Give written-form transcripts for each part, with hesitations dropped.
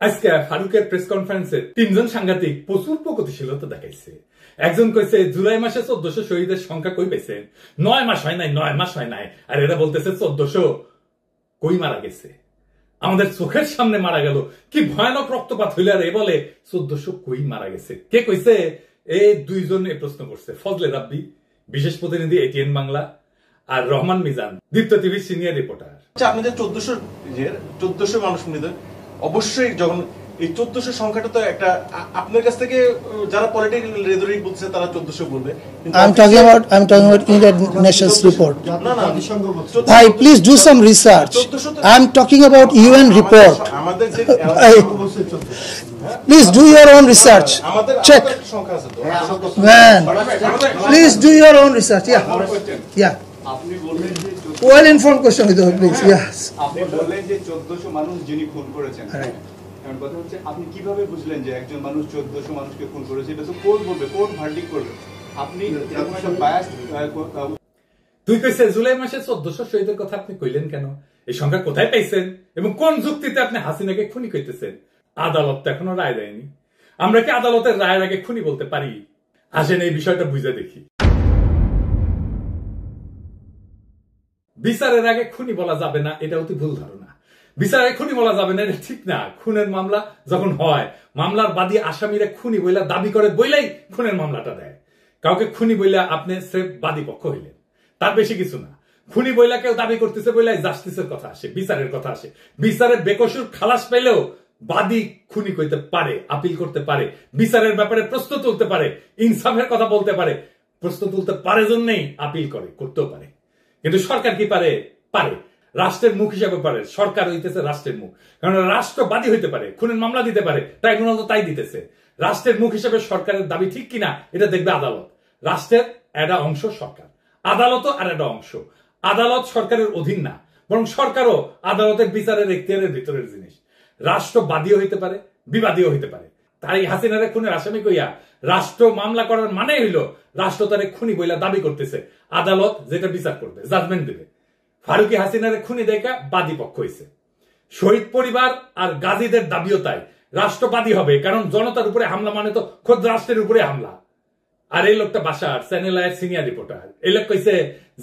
আজকে ফারুকের প্রেস কনফারেন্সে তিনজন সাংঘাতিক প্রচুর প্রগতিশীলতা দেখাইছে। একজন কইছে জুলাই মাসে 1400 শহীদের সংখ্যা কই পেয়েছেন, 9 মাস হয় নাই, 9 মাস হয় নাই। আর এরা বলতেছে 1400 কই মারা গেছে, আমাদের চোখের সামনে মারা গেল, কি ভয়ানক রক্তপাত হইলে। আর এ বলে 1400 কই মারা গেছে। কে কইছে? এই দুইজন এই প্রশ্ন করছে, ফজলে রাব্বি বিশেষ প্রতিনিধি এটিএন বাংলা আর রহমান মিজান দীপ্ত টিভির সিনিয়র রিপোর্টার। আপনাদের 1400 মানুষ মৃত, অবশ্যই যখন এই 1400 সংখ্যাটা তো একটা আপনার কাছ থেকে যারা পলিটিক্যাল রেটরিক বলছে তারা 1400 বলবে। I'm talking about United Nations report. Bhai, please do some research. I'm talking about UN report. আমাদের যে Please do your own research. Check. Man, please do your own research. Yeah. আপনি বললেন যে well informed question with you, please. Yes. আপনি বললেন যে 1400 মানুষ যিনি খুন করেছেন। এখন কথা হচ্ছে আপনি কিভাবে বুঝলেন যে একজন মানুষ 1400 মানুষকে খুন করেছে? এটা তো কোর্ট বলবে, কোর্ট ভার্ডিক্ট করবে। আপনি একটা বায়াস তুই কইছে জুলাই মাসে 1400 শহীদের কথা আপনি কইলেন কেন? এই সংখ্যা কোথায় পাইছেন এবং কোন যুক্তিতে আপনি হাসিনাকে খুনি কইতেছেন? আদালত তো এখনো রায় দেয়নি। আমরা কি আদালতের রায়ের আগে খুনি বলতে পারি? আসেন এই বিষয়টা বুঝে দেখি। বিচারের আগে খুনি বলা যাবে না, এটা অতি ভুল ধারণা। বিচারে খুনি বলা যাবে না, এটা ঠিক না। খুনের মামলা যখন হয়, মামলার বাদী আসামিরা খুনি বইলা দাবি করে বইলাই খুনের মামলাটা দেয়। কাউকে খুনি বইলা আপনি স্রেফ বাদী পক্ষ হইলেন, তার বেশি কিছু না। খুনি বইলা কেউ দাবি করতেছে বইলাই জাস্টিসের কথা আসে, বিচারের কথা আসে। বিচারে বেকসুর খালাস পেলেও বাদী খুনি কইতে পারে, আপিল করতে পারে, বিচারের ব্যাপারে প্রশ্ন তুলতে পারে, ইনসাফের কথা বলতে পারে। প্রশ্ন তুলতে পারে জন্যই আপিল করে, করতেও পারে। কিন্তু সরকার কি পারে? পারে। রাষ্ট্রের মুখ হিসাবে পারে। সরকার হইতেছে রাষ্ট্রের মুখ, কারণ রাষ্ট্র বাদী হইতে পারে, খুনের মামলা দিতে পারে, ট্রাইব্যুনাল তো তাই দিতেছে। রাষ্ট্রের মুখ হিসাবে সরকারের দাবি ঠিক কিনা এটা দেখবে আদালত। রাষ্ট্রের একটা অংশ সরকার, আদালতও আর একটা অংশ। আদালত সরকারের অধীন না, বরং সরকারও আদালতের বিচারের এখতিয়ারের ভিতরের জিনিস। রাষ্ট্র বাদীও হইতে পারে, বিবাদীও হইতে পারে। তাই হাসিনারে খুনের আসামি কইয়া রাষ্ট্র মামলা করার মানে হইল রাষ্ট্র তারে খুনি বইলা দাবি করতেছে, আদালত যেটা বিচার করবে, জাজমেন্ট দেবে। ফারুকি হাসিনারে খুনি দেখা বাদী পক্ষ হইছে। শহীদ পরিবার আর গাজীদের দাবিও তাই, রাষ্ট্রবাদী হবে, কারণ জনতার উপরে হামলা মানে তো খোদ রাষ্ট্রের উপরে হামলা। আর এই লোকটা বাসার চ্যানেল আয়ের সিনিয়র রিপোর্টার, এই লোক কইছে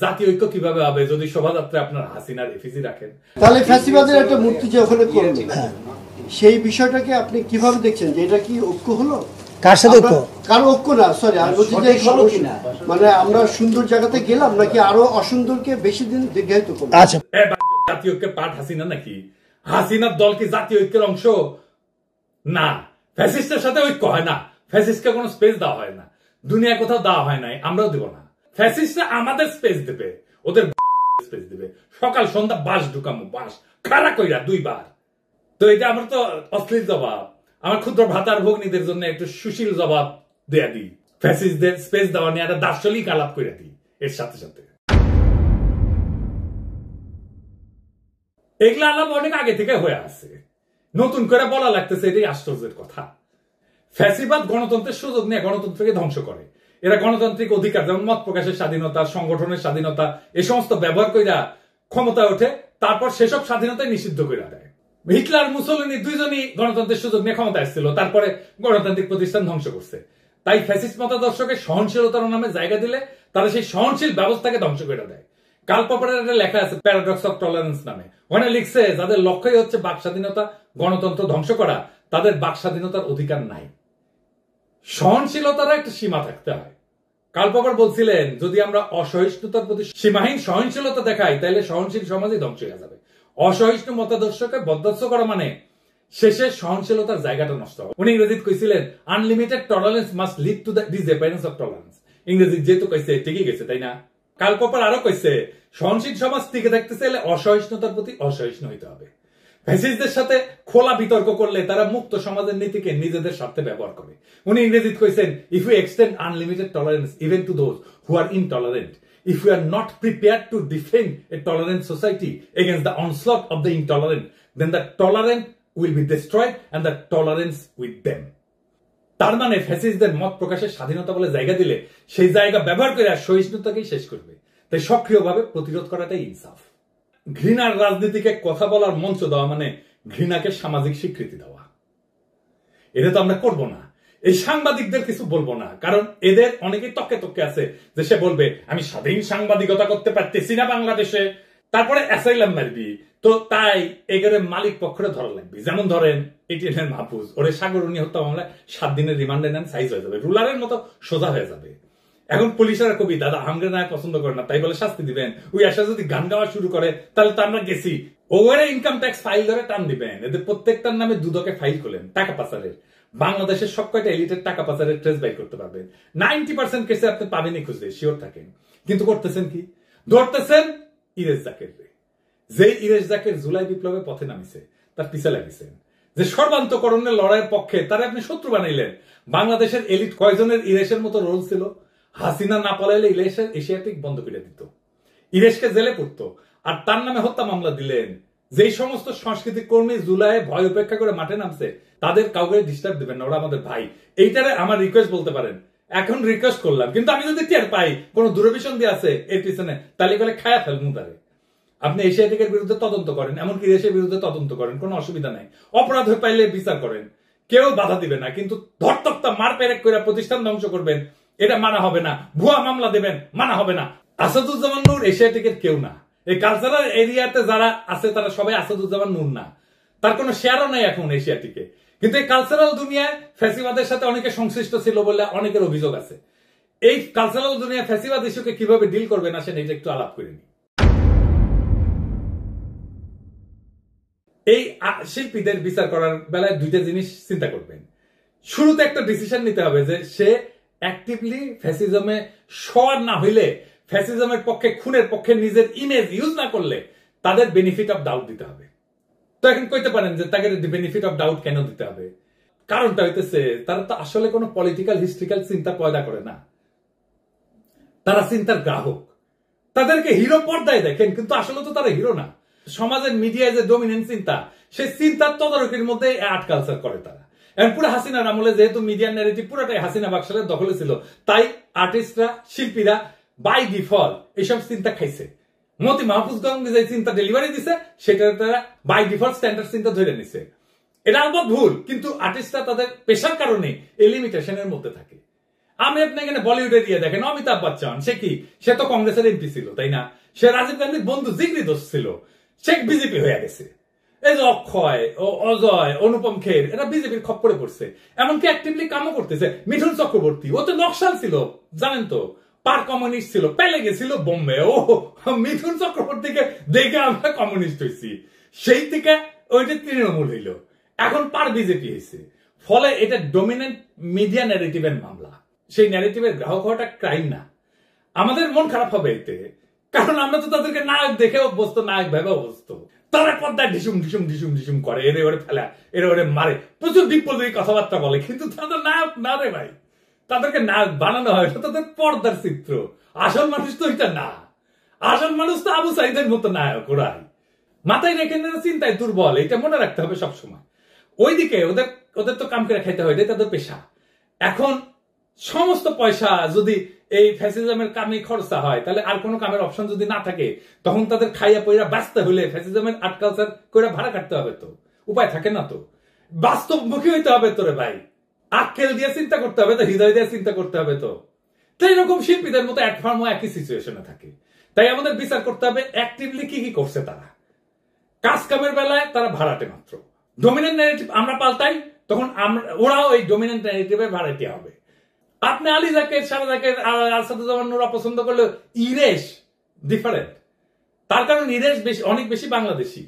জাতীয় ঐক্য কিভাবে হবে যদি শোভাযাত্রা আপনার হাসিনার এফিসি রাখেন। তাহলে ফ্যাসিবাদের একটা মূর্তি যে ওখানে করলেন, সেই বিষয়টাকে আপনি কিভাবে দেখছেন যে এটা কি ঐক্য হলো? কার সাথে ঐক্য? কারো ঐক্য না, সরি, আর বলছি যে মানে আমরা সুন্দর জায়গাতে গেলাম নাকি আরো অসুন্দরকে বেশি দিন দীর্ঘায়িত করলাম? আচ্ছা, জাতীয় ঐক্যের পার্ট হাসিনা নাকি? হাসিনার দল কি জাতীয় ঐক্যের অংশ? না। ফ্যাসিস্টের সাথে ঐক্য হয় না, ফ্যাসিস্টকে কোনো স্পেস দেওয়া হয় না, দুনিয়া কোথাও দেওয়া হয় নাই, আমরাও দেব না। ফ্যাসিস্টরা আমাদের স্পেস দেবে, ওদের স্পেস দেবে। সকাল সন্ধ্যা বাস ঢুকামো, বাস খাড়া কইরা 2 বার। তো এটা আমার তো অশ্লীল জবাব। আমার ক্ষুদ্র ভাতার ভগ্নীদের জন্য একটু সুশীল জবাব দেয়া দিই। ফ্যাসিস্টদের স্পেস দেওয়া নিয়ে একটা দার্শনিক আলাপ করে দিই এর সাথে সাথে। এগুলা আলাপ অনেক আগে থেকে হয়ে আছে, নতুন করে বলা লাগতেছে, এটাই আশ্চর্যের কথা। ফ্যাসিবাদ গণতন্ত্রের সুযোগ নিয়ে গণতন্ত্রকে ধ্বংস করে। এরা গণতান্ত্রিক অধিকার যেমন মত প্রকাশের স্বাধীনতা, সংগঠনের স্বাধীনতা, এ সমস্ত ব্যবহার কইরা ক্ষমতায় ওঠে, তারপর সেসব স্বাধীনতাই নিষিদ্ধ করে দেয়। হিটলার মুসলিনী দুইজনই গণতন্ত্রের সুযোগ নিয়ে ক্ষমতা আসছিল, তারপরে গণতান্ত্রিক প্রতিষ্ঠান ধ্বংস করছে। তাই ফ্যাসিস্ট মতাদর্শকে সহনশীলতার নামে জায়গা দিলে তারা সেই সহনশীল ব্যবস্থাকে ধ্বংস করে দেয়। কার্ল পপারের একটা লেখা আছে প্যারাডক্স অফ টলারেন্স নামে, ওখানে লিখছে যাদের লক্ষ্যই হচ্ছে বাক স্বাধীনতা, গণতন্ত্র ধ্বংস করা, তাদের বাক স্বাধীনতার অধিকার নাই। সহনশীলতারও একটা সীমা থাকতে হয়। কার্ল পপার বলছিলেন যদি আমরা অসহিষ্ণুতার প্রতি সীমাহীন সহনশীলতা দেখাই তাহলে সহনশীল সমাজই ধ্বংস হয়ে যাবে। অসহিষ্ণু মতাদর্শকে বরদাস্ত করা মানে শেষে সহনশীলতার জায়গাটা নষ্ট হবে। উনি ইংরেজিতে কইছিলেন unlimited tolerance must lead to the disappearance of tolerance. ইংরেজি যেহেতু কইছে ঠিকই গেছে, তাই না? কার্ল পপার আরো কইছে সহনশীল সমাজ টিকে থাকতে চাইলে অসহিষ্ণুতার প্রতি অসহিষ্ণু হইতে হবে। ফ্যাসিস্টদের সাথে খোলা বিতর্ক করলে তারা মুক্ত সমাজের নীতিকে নিজেদের স্বার্থে ব্যবহার করে। উনি ইংরেজিতে কইছেন if you extend unlimited tolerance even to those who are intolerant, if we are not prepared to defend a tolerant society against the onslaught of the intolerant, then the tolerant will be destroyed and the tolerance with them. তার মানে ফ্যাসিস্টদের মত প্রকাশের স্বাধীনতা বলে জায়গা দিলে সেই জায়গা ব্যবহার করে সহিষ্ণুতাকেই শেষ করবে। তাই সক্রিয়ভাবে প্রতিরোধ করাটাই ইনসাফ। ঘৃণার রাজনীতিকে কথা বলার মঞ্চ দেওয়া মানে ঘৃণাকে সামাজিক স্বীকৃতি দেওয়া। এটা তো আমরা করবো না। এই সাংবাদিকদের কিছু বলবো না, কারণ এদের অনেকেই তককে তককে আছে যে সে বলবে আমি স্বাধীন সাংবাদিকতা করতে পারতেছি না বাংলাদেশে, তারপরে অ্যাসাইলাম মারবি। তো তাই এগারে মালিক পক্ষরে ধরা লাগবে। যেমন ধরেন এটিএন মাহফুজ, ওরে সাগরণী হত্যা মামলায় 7 দিনের রিমান্ডে নেন, সাইজ হয়ে যাবে, রুলারের মতো সোজা হয়ে যাবে। এখন পুলিশেরা কবি দাদা হামরে না পছন্দ করে না, তাই বলে শাস্তি দিবেন। ওই আশা যদি গান গাওয়া শুরু করে তাহলে তো আমরা গেছি। ওরে ইনকাম ট্যাক্স ফাইল ধরে টান দিবেন। এদের প্রত্যেকটার নামে দুদকে ফাইল খোলেন টাকা পাচারের। বাংলাদেশের সব কয়টা এলিটের টাকা পাচারের ট্রেস বাই করতে পারবেন। 90% কেসে আপনি পাবেনই খুঁজে, শিওর থাকেন। কিন্তু করতেছেন কি? ধরতেছেন ইরেজ জাকের, যে ইরেজ জাকের জুলাই বিপ্লবে পথে নামিছে, তার পিছে লাগিয়েছেন। যে সর্বান্তকরণের লড়াইয়ের পক্ষে তারা আপনি শত্রু বানাইলেন। বাংলাদেশের এলিট কয়জনের ইরেশের মতো রোল ছিল? হাসিনা না পালাইলে ইরেশের এশিয়াটিক বন্ধ করে দিত, ইরেশকে জেলে পড়তো, আর তার নামে হত্যা মামলা দিলেন। যেই সমস্ত সাংস্কৃতিক কর্মী জুলাই ভয় উপেক্ষা করে মাঠে নামছে, তাদের কাউকে ডিস্টার্ব দিবেন না, ওরা আমাদের ভাই। এইটারে আমার রিকোয়েস্ট বলতে পারেন, এখন রিকোয়েস্ট করলাম। কিন্তু আমি যদি টের পাই কোন দূরভিসন্ধি দিয়ে আছে এর পিছনে, তাহলে করে খায়া ফেলবো তারে। আপনি এশিয়াটিকের বিরুদ্ধে তদন্ত করেন, এমনকি দেশের বিরুদ্ধে তদন্ত করেন, কোনো অসুবিধা নাই। অপরাধ হয়ে পাইলে বিচার করেন, কেউ বাধা দিবে না। কিন্তু ধরতক্তা মার পেরেক করে প্রতিষ্ঠান ধ্বংস করবেন, এটা মানা হবে না। ভুয়া মামলা দেবেন, মানা হবে না। আসাদুজ্জামান নূর এশিয়াটিকের কেউ না। এই কালচারাল এরিয়াতে যারা আছে তারা সবাই আসাদুজ্জামান নূর না, তার কোনো শেয়ারও নাই এখন এশিয়াটিকে। কিন্তু এই কালচারাল দুনিয়ায় ফ্যাসিবাদের সাথে অনেকে সংশ্লিষ্ট ছিল বলে অনেকের অভিযোগ আছে। এই কালচারাল দুনিয়া ফ্যাসিবাদ ইস্যুকে কিভাবে ডিল করবেন আসেন এটা একটু আলাপ করে নি। এই শিল্পীদের বিচার করার বেলায় দুইটা জিনিস চিন্তা করবেন। শুরুতে একটা ডিসিশন নিতে হবে যে সে অ্যাক্টিভলি ফ্যাসিজমে সর না হইলে, ফ্যাসিজমের পক্ষে, খুনের পক্ষে নিজের ইমেজ ইউজ না করলে তাদের বেনিফিট অফ ডাউট দিতে হবে। তো এখন কইতে পারেন যে তাকে বেনিফিট অফ ডাউট কেন দিতে হবে? কারণটা হইতেছে তারা তো আসলে কোনো পলিটিক্যাল হিস্ট্রিক্যাল চিন্তা পয়দা করে না, তারা চিন্তার গ্রাহক। তাদেরকে হিরো পর্দায় দেখেন, কিন্তু আসলে তো তারা হিরো না। সমাজের মিডিয়ায় যে ডমিনেন্ট চিন্তা, সেই চিন্তার তদারকির মধ্যে আর্ট কালচার করে তারা। এখন পুরো হাসিনার আমলে যেহেতু মিডিয়ার ন্যারেটিভ পুরোটাই হাসিনা বাকশালের দখলে ছিল, তাই আর্টিস্টরা, শিল্পীরা বাই ডিফল্ট এইসব চিন্তা খাইছে। মতি মাহফুজগঞ্জ যে চিন্তা ডেলিভারি দিছে, সেটা তারা বাই ডিফল্ট স্ট্যান্ডার্ড চিন্তা ধরে নিছে। এটা আলবৎ ভুল, কিন্তু আর্টিস্টরা তাদের পেশার কারণে এই লিমিটেশনের মধ্যে থাকে। আমি আপনি এখানে বলিউডের দিয়ে দেখেন, অমিতাভ বচ্চন, সে কি? সে তো কংগ্রেসের এমপি ছিল, তাই না? সে রাজীব গান্ধীর বন্ধু, জিগরি দোস্ত ছিল। সে বিজেপি হয়ে গেছে। এই যে অক্ষয়, অজয়, অনুপম খের, এরা বিজেপির খপ্পরে পড়ছে, এমনকি অ্যাক্টিভলি কামও করতেছে। মিঠুন চক্রবর্তী, ও তো নকশাল ছিল, জানেন তো, পার কমিউনিস্ট ছিল, পেলে গেছিল বোম্বে। ও মিঠুন চক্রবর্তীকে দেখে আমরা কমিউনিস্ট হয়েছি, সেই থেকে ওইটা তৃণমূল হইল, এখন পার বিজেপি হয়েছে। ফলে এটা ডমিনেন্ট মিডিয়া ন্যারেটিভের মামলা। সেই ন্যারেটিভের গ্রাহক হওয়াটা ক্রাইম না। আমাদের মন খারাপ হবে এতে, কারণ আমরা তো তাদেরকে নায়ক দেখে অভ্যস্ত, নায়ক ভেবে অভ্যস্ত। তারা পর্দায় ঢিসুম ঢিসুম ঢিসুম ঢিসুম করে, এরে ওরে ফেলা, এরে ওরে মারে, প্রচুর বিপ্লবী কথাবার্তা বলে, কিন্তু তাদের নায়ক না রে ভাই। তাদেরকে নায়ক বানানো হয়, তাদের পর্দার চিত্র। আসল মানুষ তো এটা না। আসল মানুষ তো আবু সাইদের মতো নায়ক। ওরাই মাথায় রেখে চিন্তায় দুর্বল, এটা মনে রাখতে হবে সবসময়। ওইদিকে ওদের তো কাম করে খাইতে হয়, তাদের পেশা। এখন সমস্ত পয়সা যদি এই ফ্যাসিজমের কামে খরচা হয়, তাহলে আর কোনো কামের অপশন যদি না থাকে, তখন তাদের খাইয়া পয়রা বাঁচতে হলে ফ্যাসিজমের আর্ট কালচার করে ভাড়া কাটতে হবে। তো উপায় থাকে না, তো বাস্তবমুখী হইতে হবে তোরে ভাই। আক্কেল দিয়ে চিন্তা করতে হবে, তো হৃদয় দিয়ে চিন্তা করতে হবে। তো এরকম শিল্পীদের মতো অ্যাটফার্মও একই সিচুয়েশনে থাকে। তাই আমাদের বিচার করতে হবে অ্যাক্টিভলি কি কি করছে তারা। কাজ কামের বেলায় তারা ভাড়াটে মাত্র। ডমিনেন্ট ন্যারেটিভ আমরা পাল্টাই, তখন ওরাও এই ডমিনেন্ট ন্যারেটিভে ভাড়াটে হবে। আপনি আলী জাকের, সারা জাকের, আসাদুজ্জামান নূর অপছন্দ করলে ইরেশ ডিফারেন্ট। তার কারণ ইরেশ অনেক বেশি বাংলাদেশি।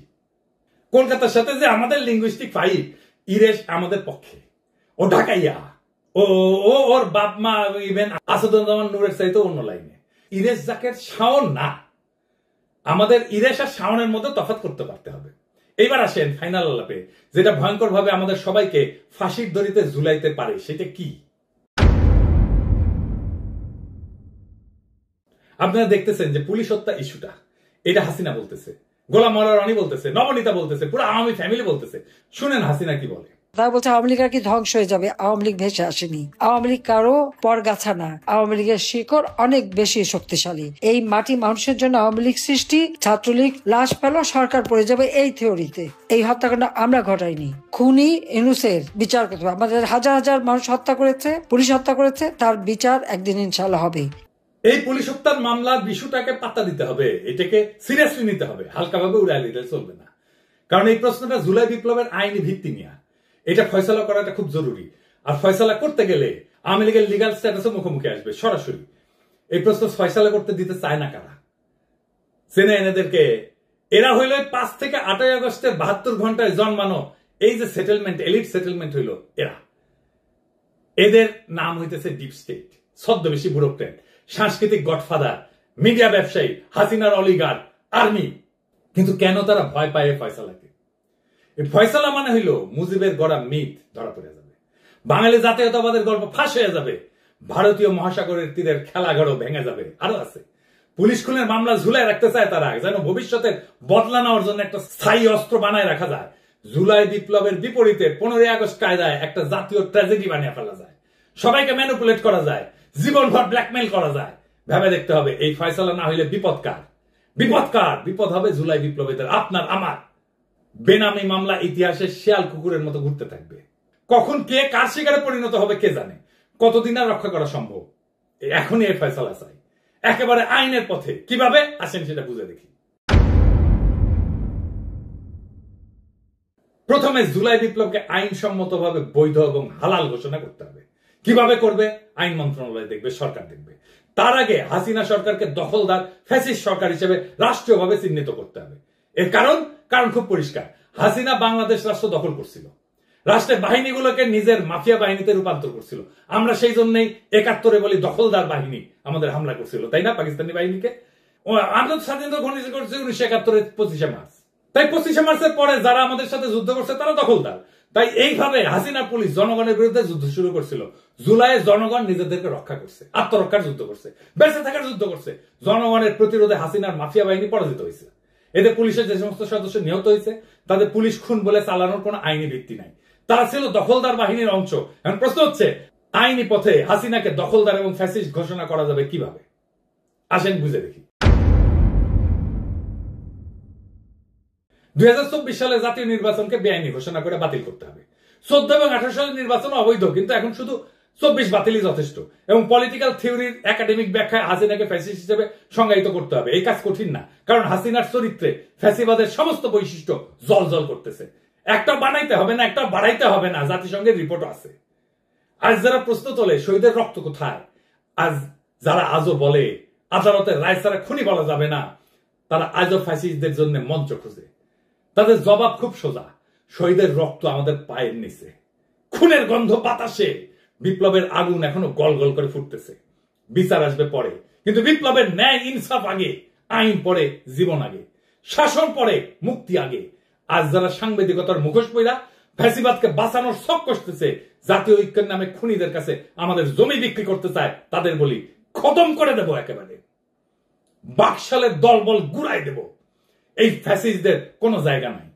কলকাতার সাথে যে আমাদের লিঙ্গুইস্টিক ফাইট, ইরেশ আমাদের পক্ষে। ও ঢাকাইয়া, ওর বাপ মা ইভেন আসাদুজ্জামান নূরের চাইতে অন্য লাইনে। ইরেশ জাকের শাওন না। আমাদের ইরেশ আর শাওনের মধ্যে তফাৎ করতে পারতে হবে। এইবার আসেন ফাইনাল আলাপে, যেটা ভয়ঙ্কর ভাবে আমাদের সবাইকে ফাঁসির দড়িতে ঝুলাইতে পারে, সেটা কি? আপনারা দেখতেছেন যে পুলিশ হত্যা ইস্যুটা, এটা হাসিনা বলতেছে, গোলাম মাওলা রনি বলতেছে, নবনীতা বলতেছে, পুরো আওয়ামী ফ্যামিলি বলতেছে। শুনেন হাসিনা কি বলে। তারা বলছে আওয়ামী লীগ আর কি ধ্বংস হয়ে যাবে, আওয়ামী লীগ ভেসে আসেনি। আওয়ামী লীগ কারো পরগাছা না, আওয়ামী লীগের শিকড় অনেক বেশি শক্তিশালী। এই মাটি মানুষের জন্য আওয়ামী লীগ সৃষ্টি, ছাত্রলীগ লাশ পেল, সরকার পড়ে যাবে এই থিওরিতে। এই হত্যাকাণ্ড আমরা ঘটাইনি, খুনি ইউনূসের বিচার করতে হবে। আমাদের হাজার হাজার মানুষ হত্যা করেছে, পুলিশ হত্যা করেছে, তার বিচার একদিন ইনশাল্লাহ হবে। এই পুলিশ হত্যার মামলার বিষয়টাকে পাত্তা দিতে হবে, এটাকে সিরিয়াসলি নিতে হবে, হালকাভাবে উড়াই দিলে চলবে না। কারণ এই প্রশ্নটা জুলাই বিপ্লবের আইনি ভিত্তি নিয়ে, এটা ফয়সালা করাটা খুব জরুরি। আর ফয়সালা করতে গেলে আওয়ামী লীগের লিগাল স্ট্যাটাসের মুখোমুখি আসবে সরাসরি। এই প্রশ্ন ফয়সালা করতে দিতে চায় না কারা? চেনে এনেদেরকে। এরা হইল 5 থেকে 8 আগস্টের 72 ঘন্টায় জন্মানো এই যে সেটেলমেন্ট, এলিট সেটেলমেন্ট হইল এরা। এদের নাম হইতেছে ডিপ স্টেট, ছদ্মবেশী ব্যুরোক্রেট, সাংস্কৃতিক গডফাদার, মিডিয়া ব্যবসায়ী, হাসিনার অলিগার, আর্মি। কিন্তু কেন তারা ভয় পায় ফয়সালাকে? এই ফয়সালা মানে হইল মুজিবের গড়া মিথ ধরা পড়ে যাবে, বাঙালি জাতীয়তাবাদের গল্প ফাঁস হয়ে যাবে, ভারতীয় মহাসাগরের তীরের খেলাঘরও ভেঙে যাবে। আরো আছে, পুলিশ খুনের মামলা ঝুলাই রাখতে চায় তারা, যেন ভবিষ্যতে বদলা নেওয়ার জন্য একটা স্থায়ী অস্ত্র বানায় রাখা যায়। জুলাই বিপ্লবের বিপরীতে 15 আগস্ট কায়দায় একটা জাতীয় ট্র্যাজেডি বানিয়ে ফেলা যায়, সবাইকে ম্যানিপুলেট করা যায়, জীবনভর ব্ল্যাকমেইল করা যায়। ভেবে দেখতে হবে এই ফয়সালা না হইলে বিপদ কার? বিপদ হবে জুলাই বিপ্লবীদের, আপনার আমার। বেনামি মামলা ইতিহাসে শিয়াল কুকুরের মতো ঘুরতে থাকবে। কখন কে কার শিকারে পরিণত হবে কে জানে, কতদিন আর রক্ষা করা সম্ভব? এখনই এই ফয়সালা চাই, একেবারে আইনের পথে। কিভাবে আসেন সেটা বুঝে দেখি। প্রথমে জুলাই বিপ্লবকে আইনসম্মতভাবে বৈধ এবং হালাল ঘোষণা করতে হবে। কিভাবে করবে? আইন মন্ত্রণালয় দেখবে, সরকার দেখবে। তার আগে হাসিনা সরকারকে দখলদার ফ্যাসিস্ট সরকার হিসেবে রাষ্ট্রীয়ভাবে চিহ্নিত করতে হবে। এর কারণ খুব পরিষ্কার, হাসিনা বাংলাদেশ রাষ্ট্র দখল করছিল, রাষ্ট্রের বাহিনীগুলোকে নিজের মাফিয়া বাহিনীতে রূপান্তর করছিল। আমরা সেই জন্যই 71-এ বলি দখলদার বাহিনী আমাদের হামলা করছিল, তাই না? পাকিস্তানি বাহিনীকে আন্তর্জাতিক স্বাধীনতা ঘোষণা করছে 1971-এর 25শে মার্চ। তাই 25শে মার্চের পরে যারা আমাদের সাথে যুদ্ধ করছে তারা দখলদার। তাই এইভাবে হাসিনা পুলিশ জনগণের বিরুদ্ধে যুদ্ধ শুরু করছিল। জুলাইয়ে জনগণ নিজেদেরকে রক্ষা করছে, আত্মরক্ষার যুদ্ধ করছে, বেঁচে থাকার যুদ্ধ করছে। জনগণের প্রতিরোধে হাসিনার মাফিয়া বাহিনী পরাজিত হয়েছে। এদের পুলিশের যে সমস্ত সদস্য নিহত হয়েছে তাদের পুলিশ খুন বলে চালানোর কোনো আইনি ভিত্তি নাই, তারা ছিল দখলদার বাহিনীর অংশ। এখন প্রশ্ন হচ্ছে, আইনি পথে হাসিনাকে দখলদার এবং ফ্যাসিস্ট ঘোষণা করা যাবে কিভাবে? আসেন বুঝে দেখি। 2024 সালে জাতীয় নির্বাচনকে বেআইনি ঘোষণা করে বাতিল করতে হবে। 14 এবং 18 সালের নির্বাচন অবৈধ, কিন্তু এখন শুধু 24 বাতিলই যথেষ্ট। এবং পলিটিক্যাল থিওরির একাডেমিক ব্যাখ্যায় হাসিনাকে ফ্যাসিস্ট হিসেবে সংজ্ঞায়িত করতে হবে। এই কাজ কঠিন না, কারণ হাসিনার চরিত্রে ফ্যাসিবাদের সমস্ত বৈশিষ্ট্য জল করতেছে। একটা বানাইতে হবে না, একটা বাড়াইতে হবে না, জাতিসংঘের রিপোর্ট আছে। আজ যারা প্রশ্ন তোলে শহীদের রক্ত কোথায়, আজ যারা আজও বলে আদালতের রায় ছাড়া খুনি বলা যাবে না, তারা আজও ফ্যাসিস্টদের জন্য মঞ্চ খুঁজে। তাদের জবাব খুব সোজা, শহীদের রক্ত আমাদের পায়ের নিচে, খুনের গন্ধ বাতাসে, বিপ্লবের আগুন এখনো গল গল করে ফুটতেছে। বিচার আসবে পরে, কিন্তু বিপ্লবের ন্যায় ইনসাফ আগে, আইন পরে, জীবন আগে, শাসন পরে, মুক্তি আগে। আজ যারা সাংবাদিকতার মুখোশ পইরা ফ্যাসিবাদকে বাঁচানোর শখ করতেছে, জাতীয় ঐক্যের নামে খুনিদের কাছে আমাদের জমি বিক্রি করতে চায়, তাদের বলি খতম করে দেব একেবারে, বাকশালের দলবল গুড়াই দেব। এই ফ্যাসিস্টদের কোনো জায়গা নাই,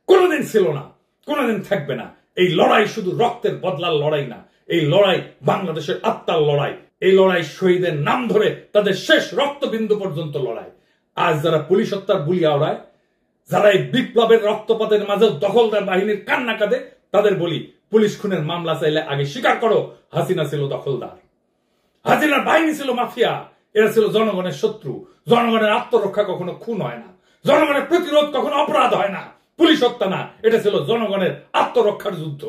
কোনোদিন ছিল না, কোনোদিন থাকবে না। এই লড়াই শুধু রক্তের বদলার লড়াই না, এই লড়াই বাংলাদেশের আত্মার লড়াই। এই লড়াই শহীদের নাম ধরে তাদের শেষ রক্তবিন্দু পর্যন্ত লড়াই। আজ যারা পুলিশ হত্যার বুলি আওড়ায়, যারা এই বিপ্লবের রক্তপাতের মাঝে দখলদার বাহিনীর কান্না কাঁদে, তাদের বলি পুলিশ খুনের মামলা চাইলে আগে স্বীকার করো হাসিনা ছিল দখলদার, হাসিনার বাহিনী ছিল মাফিয়া, এরা ছিল জনগণের শত্রু। জনগণের আত্মরক্ষা কখনো খুন হয় না, জনগণের প্রতিরোধ কখনো অপরাধ হয় না, পুলিশ হত্যা না, এটা ছিল জনগণের আত্মরক্ষার যুদ্ধ।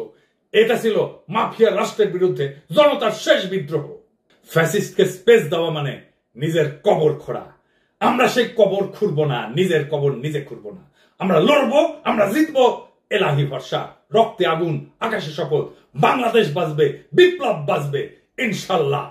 এটা ছিল মাফিয়া রাষ্ট্রের বিরুদ্ধে জনতার শেষ বিদ্রোহ। ফ্যাসিস্টকে স্পেস দেওয়া মানে নিজের কবর খোঁড়া। আমরা সেই কবর খুঁড়ব না, নিজের কবর নিজে খুঁড়ব না। আমরা লড়বো, আমরা জিতবো, এলাহি ভরসা, রক্তে আগুন, আকাশে শপথ, বাংলাদেশ বাঁচবে, বিপ্লব বাঁচবে ইনশাল্লাহ।